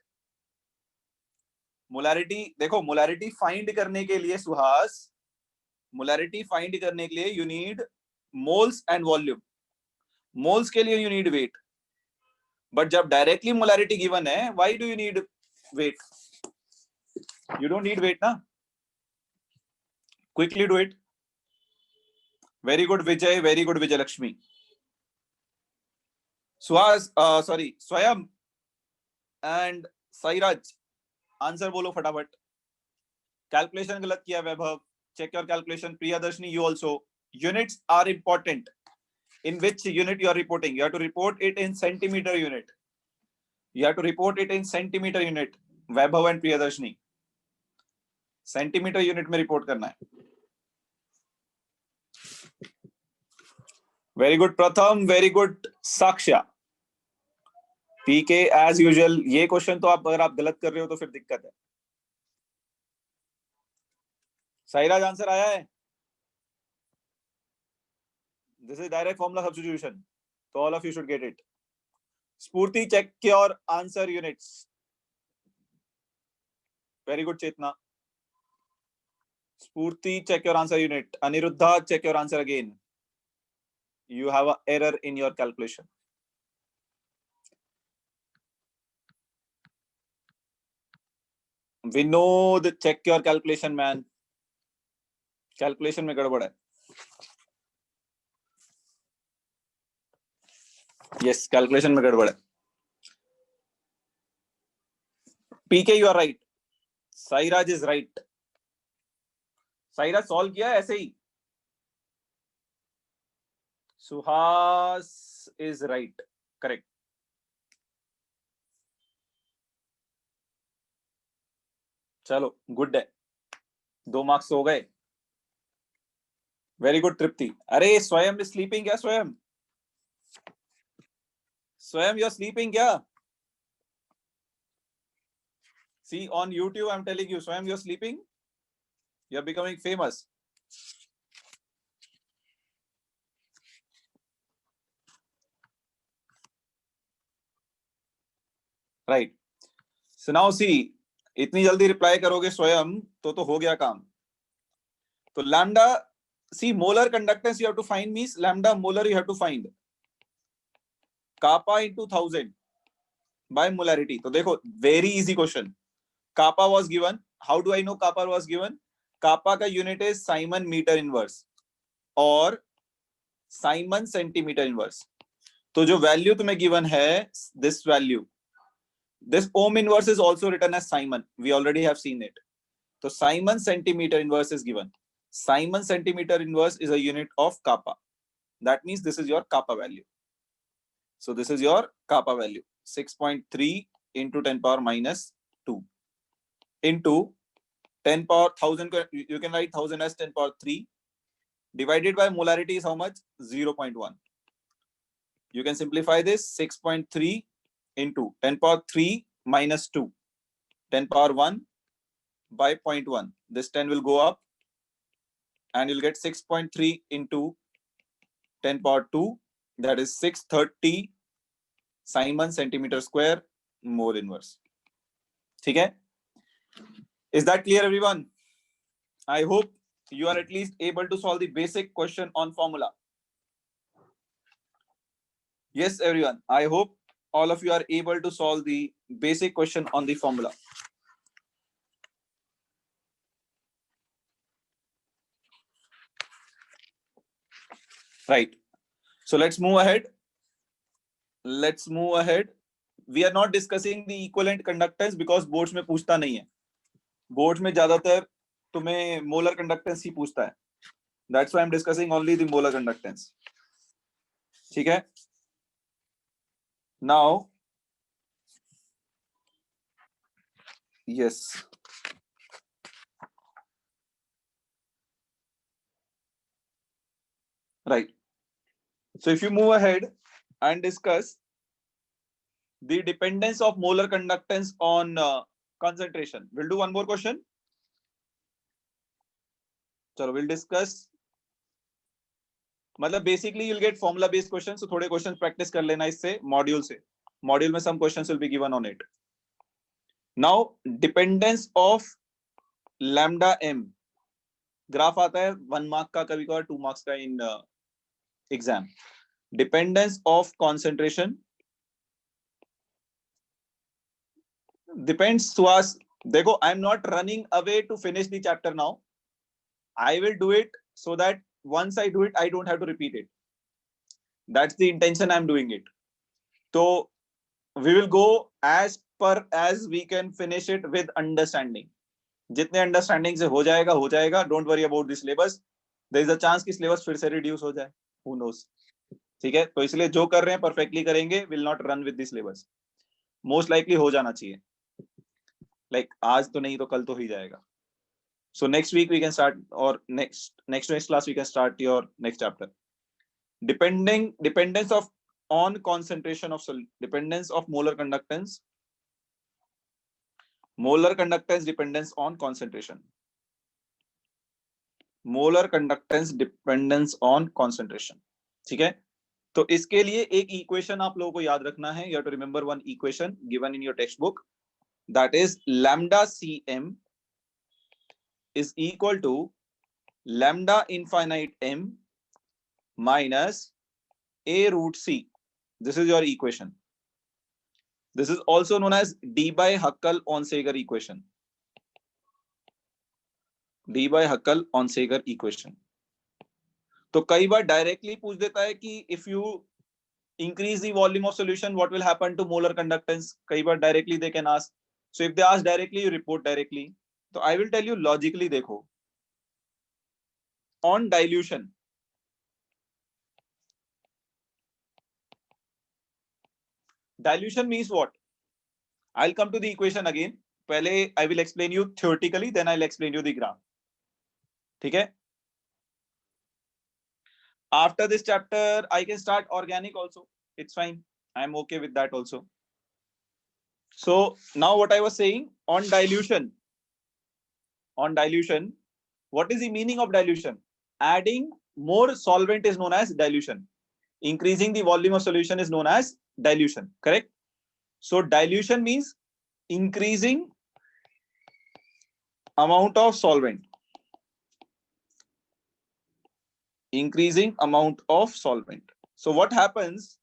Molarity देखो, molarity find करने के लिए Suhas, molarity find करने के लिए you need moles and volume. Moles के लिए यू नीड वेट. बट जब डायरेक्टली मोलैरिटी गिवन है, why do you need weight? You don't need weight ना. Quickly do it. Very good, Vijay. Very good, Vijay Lakshmi. Suhas, sorry, Swayam and Sairaj, answer बोलो फटाफट. Calculation गलत किया Vaibhav. Check your calculation. Priyadarshini, you also. Units are important. In which unit you are reporting? You have to report it in centimeter unit. You have to report it in centimeter unit. Vaibhav and Priyadarshini, centimetre unit में report करना है. Very good Pratham. Very good Sakshya. PK as usual. ये question तो आप अगर आप गलत कर रहे हो तो फिर दिक्कत है. साइराज आंसर आया है. This is direct formula substitution, तो all of you should get it. Sphurti, check your answer units. Very good Chetna. Sphurti, check your answer unit. Aniruddha, check your answer again. You have an error in your calculation. Vinod, check your calculation, man. Calculation में गड़बड़ है. Yes, calculation में गड़बड़ है. PK, you are right. Sairaj is right. Sairaj solve किया है ऐसे ही. Suhas is right. करेक्ट. चलो गुड है. 2 मार्क्स हो गए. Very good, Tripti. अरे स्वयं is sleeping क्या? स्वयं you're sleeping क्या? See on YouTube, I'm telling you, Swayam, you're sleeping. You're becoming famous. Right. So now see, इतनी जल्दी रिप्लाई करोगे स्वयं तो हो गया काम. तो lambda, see molar conductance you have to find means lambda molar you have to find. Kappa into 1000 by molarity. तो देखो very easy question. Kappa was given. How do I know kappa was given? Kappa का unit is Simon meter inverse और Simon centimeter inverse. तो जो value तुम्हें given है, this value, this ohm inverse is also written as Simon. We already have seen it. So Simon centimeter inverse is given. Simon centimeter inverse is a unit of kappa. That means this is your kappa value. So this is your kappa value. 6.3 into 10 power minus 2 into 10 power 1000. You can write 1000 as 10 power 3 divided by molarity is how much? 0.1. You can simplify this. 6.3 into 10 power 3 minus 2, 10 power 1 by 0.1. This 10 will go up and you'll get 6.3 into 10 power 2. That is 630 Simon centimeter square mole inverse. Okay? Is that clear, everyone? I hope you are at least able to solve the basic question on formula. Yes, everyone. I hope all of you are able to solve the basic question on the formula. Right. So let's move ahead. Let's move ahead. We are not discussing the equivalent conductance because boards में पूछता नहीं है. Boards में ज्यादातर तुम्हें molar conductance ही पूछता है. That's why I'm discussing only the molar conductance. ठीक है? Now, yes. Right. So if you move ahead and discuss the dependence of molar conductance on concentration. We'll do one more question. So we'll discuss. मतलब basically you'll get formula based questions. So थोड़े questions practice कर लेना इससे module से. Module में some questions will be given on it. Now dependence of lambda m. Graph आता है 1 mark का कभी कभार 2 marks का in exam. Dependence of concentration depends Suhas. देखो, I am not running away to finish the chapter now. I will do it so that once I do it, I don't have to repeat it. That's the intention I'm doing it. So we will go as per as we can finish it with understanding. जितने understanding से हो जाएगा. Don't worry about this syllabus. There is a chance कि syllabus फिर से reduce हो जाए. Who knows. ठीक है, तो इसलिए जो कर रहे हैं परफेक्टली करेंगे. Will not run with this syllabus. Most likely हो जाना चाहिए. लाइक आज तो नहीं तो कल तो ही जाएगा. So next week we can start, or next class we can start your next chapter. Dependence of on concentration of dependence of molar conductance. Molar conductance dependence on concentration. Molar conductance dependence on concentration. ठीक है, तो इसके लिए एक equation आप लोगों को याद रखना है. You have to remember one equation given in your textbook. That is lambda Cm is equal to lambda infinite m minus a root c. This is your equation. This is also known as d by Huckel-Onsager equation. d by Huckel-Onsager equation. तो कई बार directly पूछ देता है कि if you increase the volume of solution, what will happen to molar conductance? कई बार directly they can ask. So if they ask directly, you report directly. तो I will tell you logically. देखो, on dilution, dilution means what? I'll come to the equation again. पहले I will explain you theoretically, then I'll explain you the graph. ठीक है? After this chapter, I can start organic also. It's fine. I'm okay with that also. So now what I was saying on dilution. On dilution, what is the meaning of dilution? Adding more solvent is known as dilution. Increasing the volume of solution is known as dilution. Correct? So dilution means increasing amount of solvent. Increasing amount of solvent. So what happens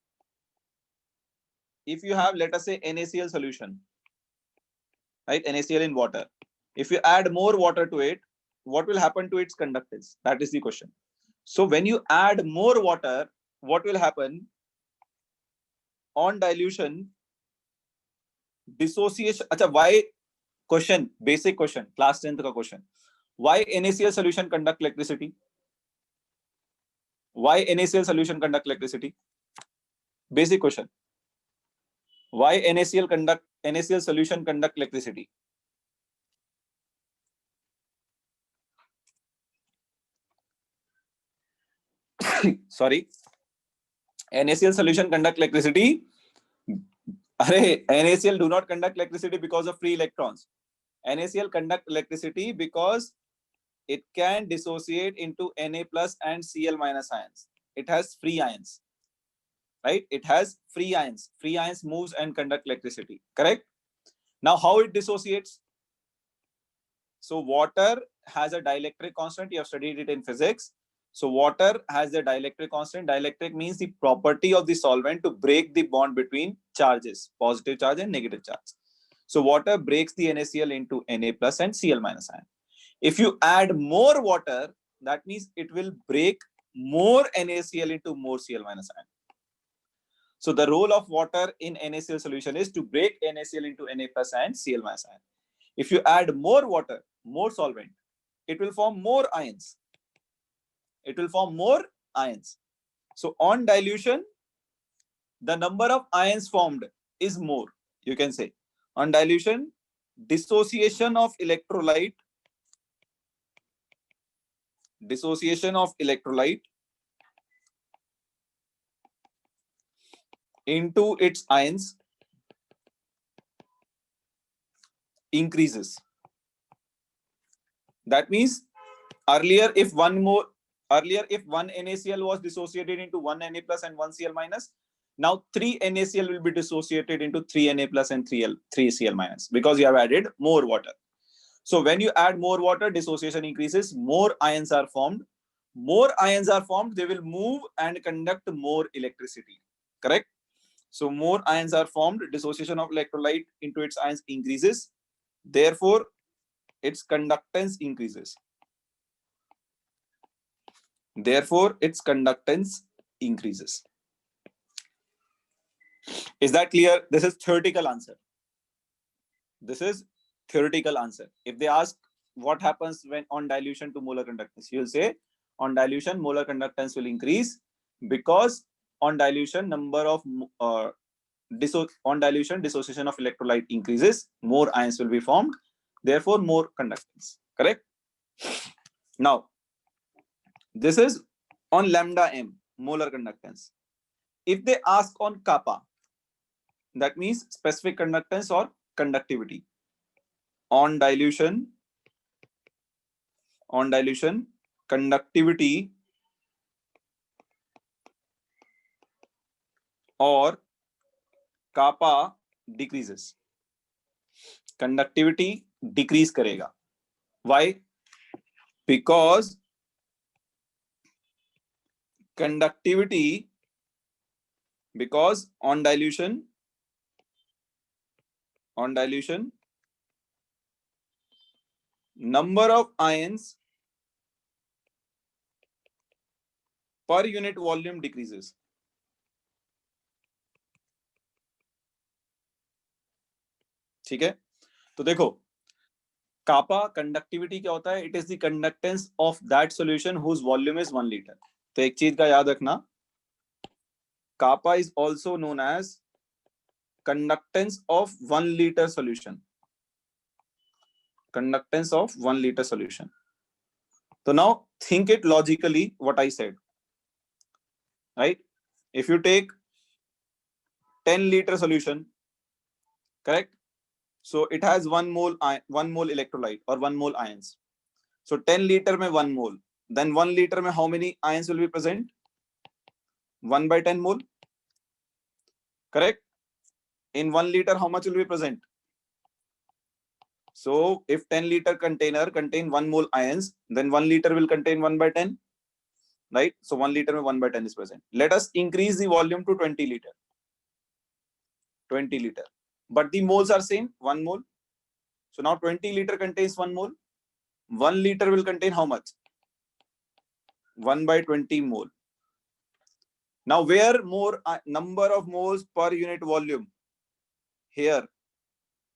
if you have, let us say, NaCl solution, right? NaCl in water. If you add more water to it, what will happen to its conductance? That is the question. So when you add more water, what will happen? On dilution, dissociation. Acha, why? Question, basic question, class 10th ka question. Why NaCl solution conduct electricity? Why NaCl solution conduct electricity? Basic question. Why NaCl solution conduct electricity? Sorry. NaCl solution conduct electricity. NaCl do not conduct electricity because of free electrons. NaCl conduct electricity because it can dissociate into Na plus and Cl minus ions. It has free ions, right? It has free ions. Free ions moves and conduct electricity, correct? Now, how it dissociates? So water has a dielectric constant. You have studied it in physics. So water has a dielectric constant. Dielectric means the property of the solvent to break the bond between charges, positive charge and negative charge. So water breaks the NaCl into Na plus and Cl minus ion. If you add more water, that means it will break more NaCl into more Cl minus ion. So the role of water in NaCl solution is to break NaCl into Na plus and Cl minus ion. If you add more water, more solvent, it will form more ions. It will form more ions. So on dilution, the number of ions formed is more, you can say. On dilution, dissociation of electrolyte into its ions increases. That means earlier if one NaCl was dissociated into one Na plus and one Cl minus, now 3 NaCl will be dissociated into 3 Na plus and 3 Cl minus because you have added more water. So when you add more water, dissociation increases, more ions are formed. More ions are formed, they will move and conduct more electricity. Correct? So more ions are formed, dissociation of electrolyte into its ions increases. Therefore, its conductance increases. Therefore, its conductance increases. Is that clear? This is theoretical answer. This is theoretical answer. If they ask what happens when on dilution to molar conductance, you will say on dilution, molar conductance will increase because on dilution, number of on dilution, dissociation of electrolyte increases, more ions will be formed, therefore more conductance. Correct? Now, this is on lambda m, molar conductance. If they ask on kappa, that means specific conductance or conductivity. On dilution, conductivity or kappa decreases. Conductivity decrease karega. Why? Because conductivity, because on dilution, number of ions per unit volume decreases. ठीक है? तो देखो kappa conductivity क्या होता है? It is the conductance of that solution whose volume is 1 liter. तो एक चीज का याद रखना, kappa is also known as conductance of 1 liter solution. Conductance of 1 liter solution. So now think it logically what I said. right? If you take 10-liter solution, correct? So it has 1 mole 1 mole electrolyte or 1 mole ions. So 10 liter mein 1 mole. Then 1 liter mein how many ions will be present? 1/10 mole. Correct? In 1 liter, how much will be present? So if 10-liter container contain 1 mole ions, then 1 liter will contain 1/10, right? So 1 liter mein 1/10 is present. Let us increase the volume to 20 liter. 20 liter. But the moles are same, 1 mole. So now 20 liter contains 1 mole. 1 liter will contain how much? 1/20 mole. Now where more number of moles per unit volume? Here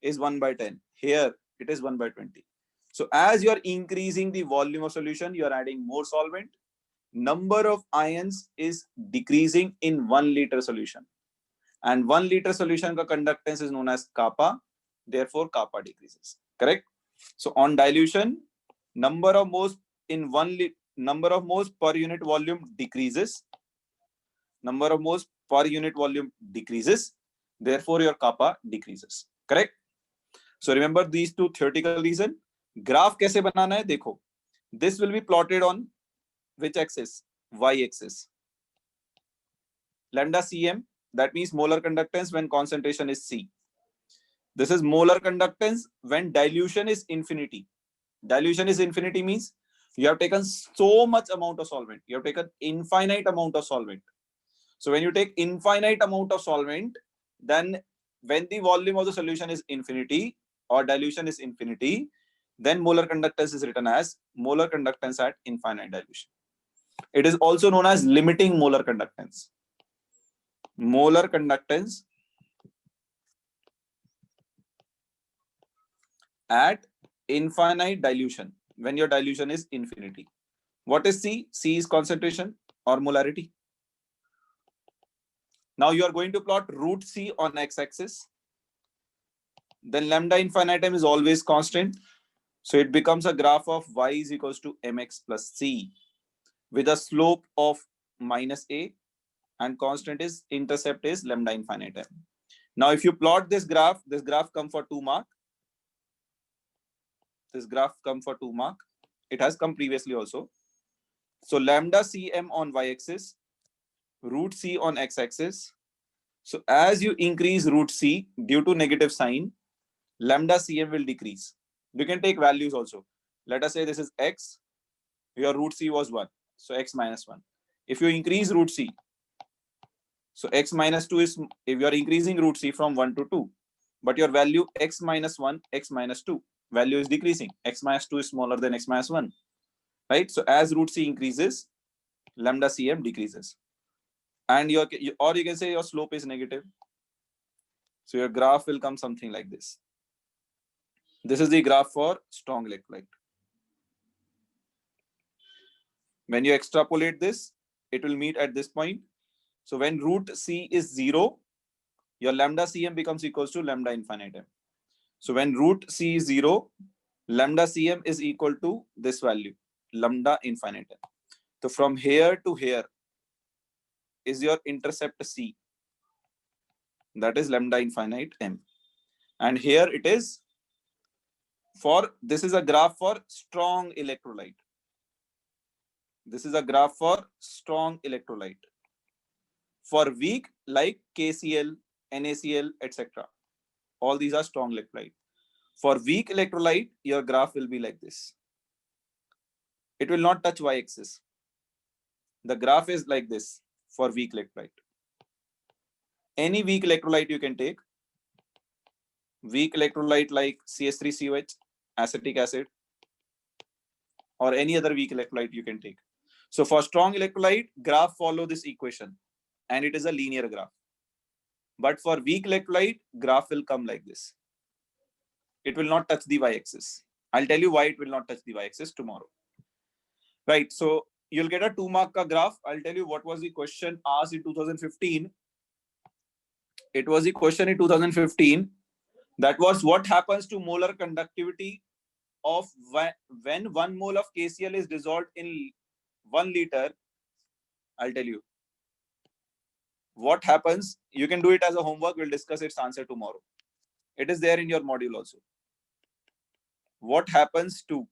is 1/10. Here it is 1/20. So as you are increasing the volume of solution, you are adding more solvent. Number of ions is decreasing in 1 liter solution. And 1 liter solution ka conductance is known as kappa. Therefore, kappa decreases. Correct? So on dilution, number of moles in number of moles per unit volume decreases. Number of moles per unit volume decreases. Therefore, your kappa decreases. Correct? So remember these two theoretical reason. Graph कैसे बनाना है देखो. This will be plotted on which axis? Y axis. Lambda Cm, that means molar conductance when concentration is C. This is molar conductance when dilution is infinity. Dilution is infinity means you have taken so much amount of solvent. You have taken infinite amount of solvent. So when you take infinite amount of solvent, then when the volume of the solution is infinity or dilution is infinity, then molar conductance is written as molar conductance at infinite dilution. It is also known as limiting molar conductance. Molar conductance at infinite dilution, when your dilution is infinity. What is C? C is concentration or molarity. Now you are going to plot root C on x-axis. Then lambda infinitum is always constant. So it becomes a graph of y is equals to mx plus c with a slope of minus a, and constant is intercept is lambda infinitum. Now if you plot this graph come for 2 mark. This graph come for 2 mark. It has come previously also. So lambda cm on y-axis, root c on x-axis. So as you increase root c due to negative sign, lambda cm will decrease. You can take values also. Let us say this is x. Your root c was 1. So x minus 1. If you increase root c, so x minus 2 is, if you are increasing root c from 1 to 2, but your value x minus 1, x minus 2, value is decreasing. X minus 2 is smaller than x minus 1. Right? So as root c increases, lambda cm decreases. And or you can say your slope is negative. So your graph will come something like this. This is the graph for strong electrolyte. When you extrapolate this, it will meet at this point. So when root c is 0, your lambda cm becomes equals to lambda infinitum. So when root c is 0, lambda cm is equal to this value, lambda infinitum. So from here to here is your intercept c. That is lambda infinite m. And here it is for, this is a graph for strong electrolyte. This is a graph for strong electrolyte. For weak, like KCl, NaCl, etc. All these are strong electrolyte. For weak electrolyte, your graph will be like this. It will not touch y-axis. The graph is like this for weak electrolyte. Any weak electrolyte you can take. Weak electrolyte like CH3COH, acetic acid, or any other weak electrolyte you can take. So for strong electrolyte, graph follow this equation, and it is a linear graph. But for weak electrolyte, graph will come like this. It will not touch the y-axis. I'll tell you why it will not touch the y-axis tomorrow. Right, so you'll get a 2 mark ka graph. I'll tell you what was the question asked in 2015. It was the question in 2015. That was what happens to molar conductivity of when 1 mole of KCl is dissolved in 1 liter. I'll tell you. what happens, you can do it as a homework, we'll discuss its answer tomorrow. It is there in your module also. What happens to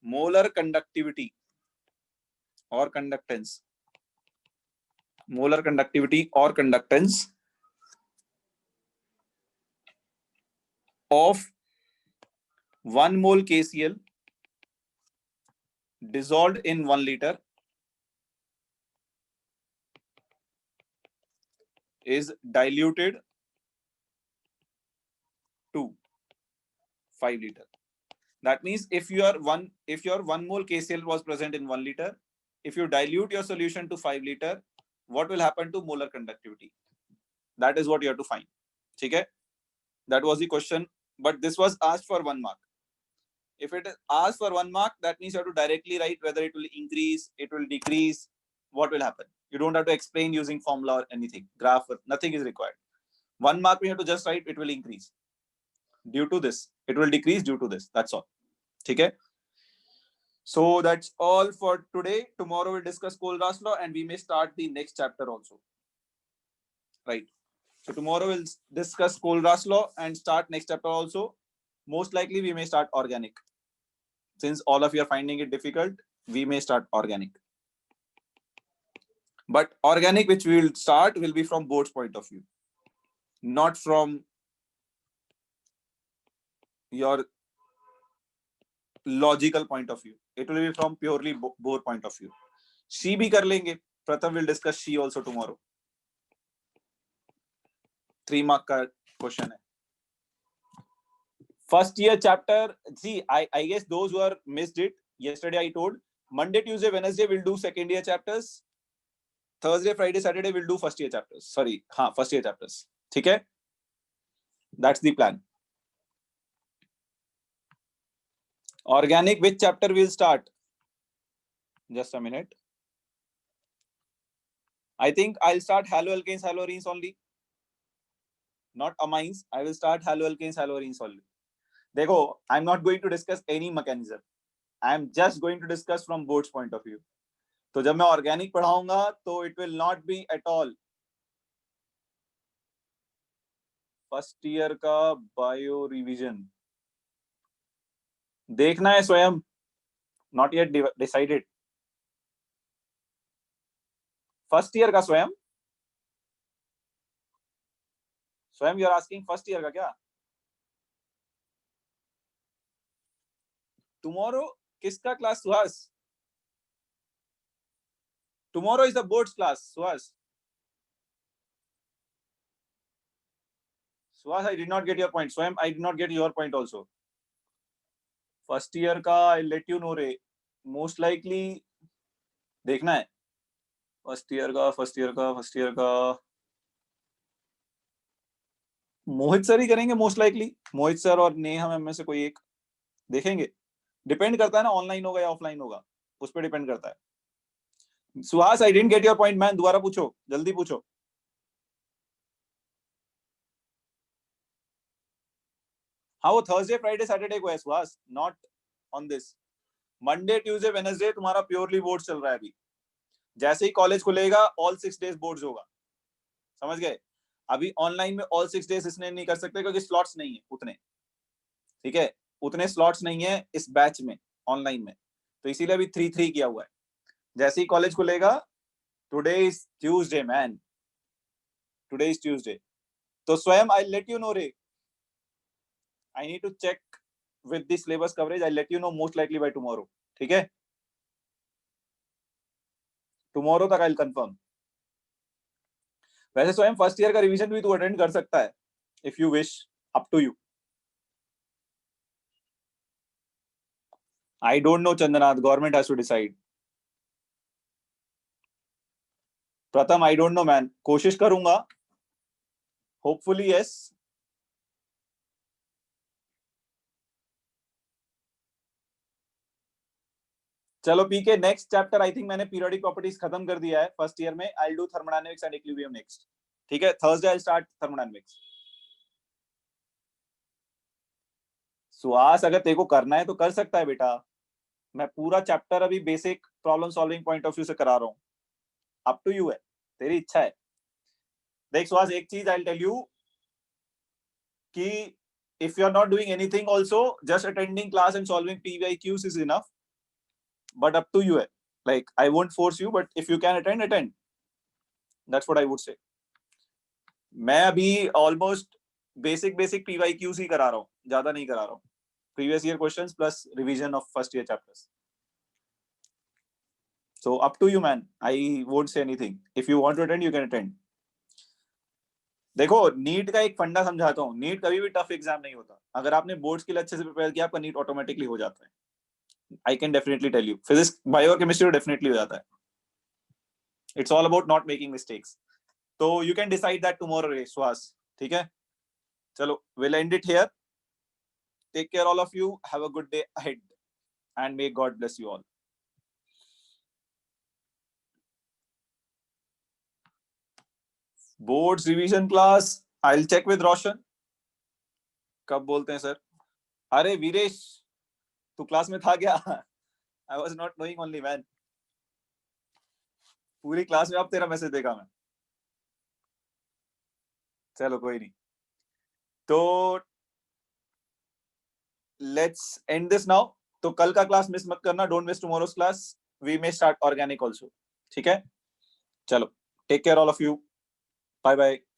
molar conductivity or conductance? Molar conductivity or conductance of 1 mole KCl dissolved in 1 liter is diluted to 5 liter. That means if your 1 mole KCl was present in 1 liter, if you dilute your solution to 5 liter, what will happen to molar conductivity? That is what you have to find. Okay? That was the question, but this was asked for 1 mark. If it is asked for 1 mark, that means you have to directly write whether it will increase, it will decrease, what will happen. You don't have to explain using formula or anything, graph, nothing is required. 1 mark we have to just write it will increase due to this, it will decrease due to this. That's all. Okay? So that's all for today. Tomorrow we'll discuss Kohlraas law and we may start the next chapter also. Right. So tomorrow we'll discuss Kohlraas law and start next chapter also. Most likely we may start organic. Since all of you are finding it difficult, we may start organic. But organic which we will start will be from Board's point of view, not from your logical point of view. It will be from purely Board point of view. She bhi kar lenge. Pratham will discuss she also tomorrow. 3 mark ka question hai. First year chapter, see, I guess those who are missed it, yesterday I told, Monday, Tuesday, Wednesday we'll do second year chapters. Thursday, Friday, Saturday we'll do first year chapters. Sorry, first year chapters. Okay? That's the plan. Organic, which chapter will start? Just a minute. I think I'll start haloalkanes, haloarenes only. Not amines. I will start haloalkanes, haloarenes only. Dekho, I'm not going to discuss any mechanism. I'm just going to discuss from Board's point of view. तो जब मैं organic पढ़ाऊंगा तो it will not be at all first year का bio revision देखना है Swayam, not yet decided. First year का Swayam you are asking first year का क्या? टुमारो किसका class Suhas? Tomorrow is the board's class, Suhas. Suhas, I did not get your point. Swam, I did not get your point also. First year का I'll let you know रे. Most likely देखना है. First year का मोहित sir ही करेंगे most likely. मोहित sir और Neha ma'am में से कोई एक देखेंगे. डिपेंड करता है ना ऑनलाइन होगा या ऑफलाइन होगा, उस पर डिपेंड करता है. Suhas, I didn't get your point man. दोबारा पूछो, जल्दी पूछो. हाँ, वो थर्सडे फ्राइडे सैटरडे को है Suhas, not on this. Monday Tuesday Wednesday तुम्हारा प्योरली बोर्ड चल रहा है अभी. जैसे ही कॉलेज खुलेगा ऑल 6 डेज बोर्ड्स होगा. समझ गए? अभी ऑनलाइन में ऑल 6 डेज इसने नहीं कर सकते क्योंकि स्लॉट्स नहीं है उतने. ठीक है, उतने स्लॉट्स नहीं है इस बैच में ऑनलाइन में, तो इसीलिए अभी 3-3 किया हुआ है. जैसे ही कॉलेज खुलेगा, today is Tuesday man, today is Tuesday, तो Swayam I let you know रे. I need to check with the syllabus coverage. I let you know most likely by tomorrow. ठीक है, टुमारो तक आई कंफर्म. वैसे स्वयं first year का revision भी तू अटेंड कर सकता है if you wish, up to you. I don't know, Chandranath. Government has to decide. Pratham, I don't know, man. कोशिश करूंगा. Hopefully, yes. चलो पीके नेक्स्ट चैप्टर. आई थिंक मैंने पीरियोडिक प्रॉपर्टीज खत्म कर दिया है फर्स्ट ईयर में. I do thermodynamics and equilibrium next. ठीक है, Thursday I start thermodynamics. Suhas, अगर तेरे को करना है तो कर सकता है बेटा. मैं पूरा चैप्टर अभी basic problem solving point of view से करा रहा हूँ. अप टू यू है, तेरी इच्छा है। देख सुहास, एक चीज आई टेल यू कि if you are not doing anything also, just attending class and solving PYQs is enough, but up to you है. Like I won't force you, but if you can attend. That's what I would say. मैं अभी almost basic PYQs ही करा रहा हूँ, ज्यादा नहीं करा रहा हूँ. Previous year questions plus revision of first year chapters. So up to you man, I won't say anything. If you want to attend, you can attend. देखो नीट का एक फंडा समझाता हूँ, नीट कभी भी टफ एग्जाम नहीं होता. अगर आपने बोर्ड्स के लिए अच्छे से प्रिपेयर किया, आपका नीट ऑटोमेटिकली हो जाता है. I can definitely tell you. Physics, bio और chemistry तो definitely हो जाता है. It's all about not making mistakes. So you can decide that tomorrow, Suhas. ठीक है? चलो, we'll end it here. Take care all of you. Have a good day ahead. And may God bless you all. Boards revision class. I'll check with Roshan. कब बोलते हैं sir? अरे वीरेश, तू class में था क्या? I was not knowing only man. पूरी class में अब तेरा मैसेज देखा मैं. चलो कोई नहीं. तो let's end this now. तो कल का क्लास मिस मत करना. Don't miss tomorrow's class. We may start organic also. ठीक है? चलो. Take care all of you. Bye bye.